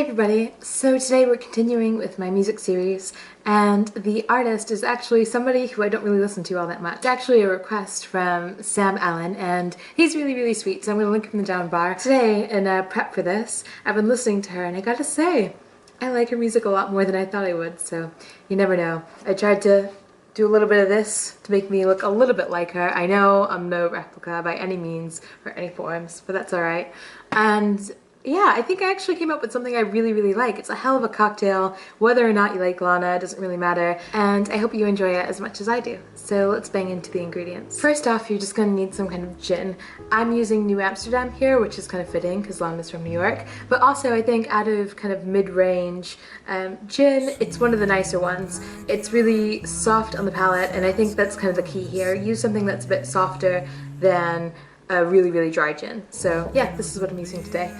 everybody! So today we're continuing with my music series, and the artist is actually somebody who I don't really listen to all that much. It's actually a request from Sam Allen, and he's really sweet, so I'm going to link him in the down bar. Today, in prep for this, I've been listening to her, and I gotta say, I like her music a lot more than I thought I would, so you never know. I tried to do a little bit of this to make me look a little bit like her. I know I'm no replica by any means or any forms, but that's alright. And yeah, I think I actually came up with something I really like. It's a hell of a cocktail. Whether or not you like Lana, it doesn't really matter. And I hope you enjoy it as much as I do. So let's bang into the ingredients. First off, you're just gonna need some kind of gin. I'm using New Amsterdam here, which is kind of fitting because Lana's from New York. But also I think out of kind of mid-range gin, it's one of the nicer ones. It's really soft on the palate, and I think that's kind of the key here. Use something that's a bit softer than a really dry gin. So yeah, this is what I'm using today.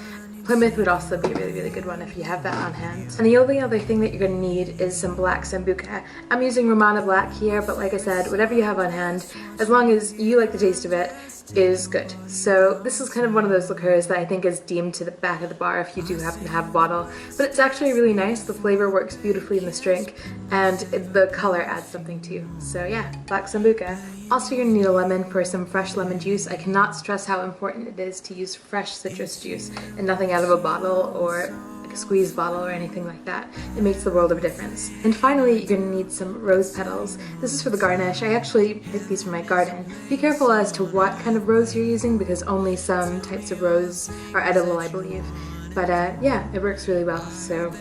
Plymouth would also be a really good one if you have that on hand. And the only other thing that you're going to need is some black Sambuca. I'm using Romana Black here, but like I said, whatever you have on hand, as long as you like the taste of it, is good. So this is kind of one of those liqueurs that I think is deemed to the back of the bar if you do happen to have a bottle. But it's actually really nice. The flavor works beautifully in this drink, and the color adds something too. So yeah, black Sambuca. Also, you're gonna need a lemon for some fresh lemon juice. I cannot stress how important it is to use fresh citrus juice and nothing out of a bottle or like a squeeze bottle or anything like that. It makes the world of a difference. And finally, you're gonna need some rose petals. This is for the garnish. I actually picked these from my garden. Be careful as to what kind of rose you're using because only some types of rose are edible, I believe. But yeah, it works really well. So,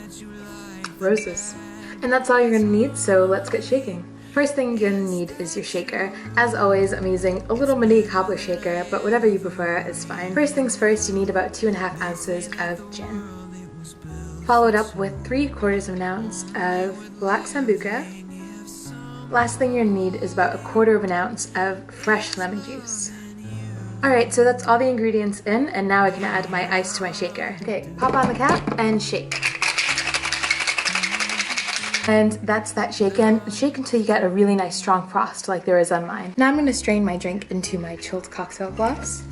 roses. And that's all you're gonna need, so let's get shaking. First thing you're going to need is your shaker. As always, I'm using a little mini cobbler shaker, but whatever you prefer is fine. First things first, you need about 2.5 ounces of gin. Followed up with 3/4 of an ounce of black Sambuca. Last thing you're going to need is about 1/4 of an ounce of fresh lemon juice. Alright, so that's all the ingredients in, and now I can add my ice to my shaker. Okay, pop on the cap and shake. And that's that shaken. Shake until you get a really nice strong frost like there is on mine. Now I'm going to strain my drink into my chilled cocktail glass.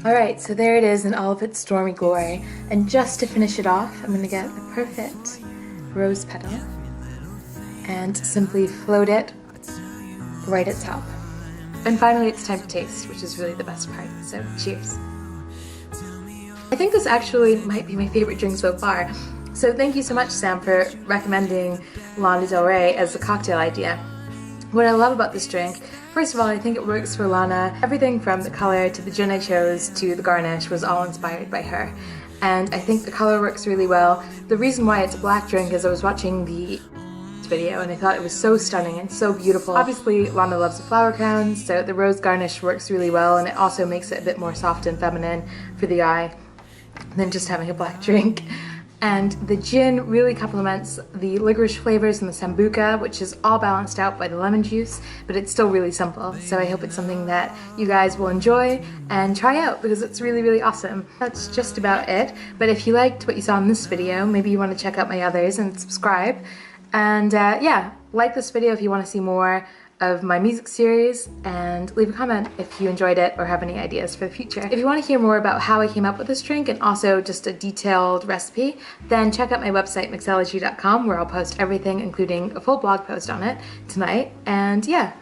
Alright, so there it is in all of its stormy glory. And just to finish it off, I'm going to get the perfect rose petal and simply float it right at top. And finally it's time to taste, which is really the best part. So cheers. I think this actually might be my favorite drink so far. So thank you so much, Sam, for recommending Lana Del Rey as a cocktail idea. What I love about this drink, first of all, I think it works for Lana. Everything from the color to the gin I chose to the garnish was all inspired by her. And I think the color works really well. The reason why it's a black drink is I was watching the video and I thought it was so stunning and so beautiful. Obviously Lana loves the flower crowns, so the rose garnish works really well, and it also makes it a bit more soft and feminine for the eye than just having a black drink. And the gin really complements the licorice flavors in the Sambuca, which is all balanced out by the lemon juice, but it's still really simple. So I hope it's something that you guys will enjoy and try out because it's really awesome. That's just about it. But if you liked what you saw in this video, maybe you want to check out my others and subscribe. And yeah, like this video if you want to see more of my music series, and leave a comment if you enjoyed it or have any ideas for the future. If you want to hear more about how I came up with this drink and also just a detailed recipe, then check out my website mixelleogy.com, where I'll post everything, including a full blog post on it tonight. And yeah,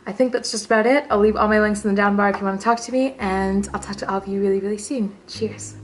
I think that's just about it. I'll leave all my links in the down bar if you want to talk to me, and I'll talk to all of you really soon. Cheers.